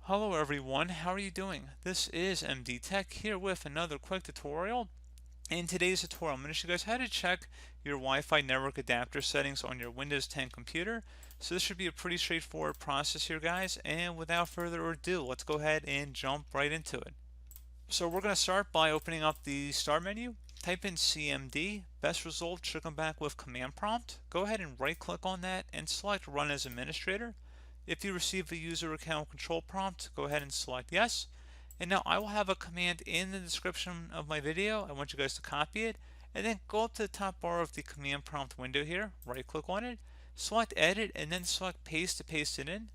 Hello everyone, how are you doing? This is MD Tech here with another quick tutorial. In today's tutorial, I'm going to show you guys how to check your Wi-Fi network adapter settings on your Windows 10 computer. So this should be a pretty straightforward process here, guys. And without further ado, let's go ahead and jump right into it. So we're going to start by opening up the Start menu. Type in CMD. Best result should come back with Command Prompt. Go ahead and right click on that and select Run as Administrator. If you receive a user account control prompt, go ahead and select yes. And now I will have a command in the description of my video. I want you guys to copy it and then go up to the top bar of the command prompt window here, right click on it, select edit and then select paste to paste it in.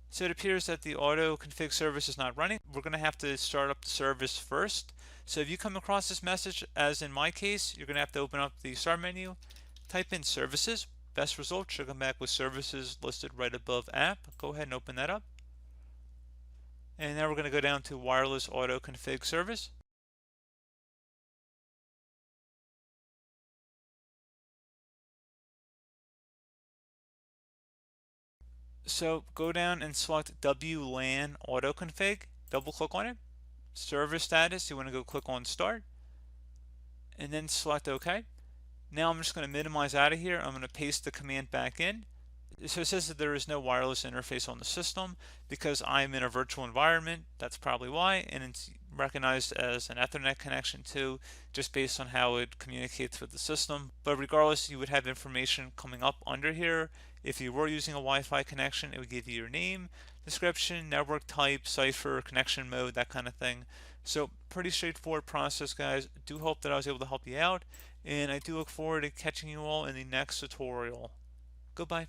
So it appears that the auto config service is not running. We're going to have to start up the service first. So if you come across this message, as in my case, you're going to have to open up the start menu, type in services. Best result should come back with services listed right above app. Go ahead and open that up. And now we're going to go down to wireless auto config service. So go down and select wlan auto config. Double click on it. Service status, you want to go click on start and then select OK. Now I'm just going to minimize out of here. I'm going to paste the command back in. So it says that there is no wireless interface on the system because I'm in a virtual environment. That's probably why, and it's recognized as an Ethernet connection too, just based on how it communicates with the system. But regardless, you would have information coming up under here. If you were using a Wi-Fi connection, it would give you your name, description, network type, cipher, connection mode, that kind of thing. So pretty straightforward process, guys. Do hope that I was able to help you out, and I do look forward to catching you all in the next tutorial. Goodbye.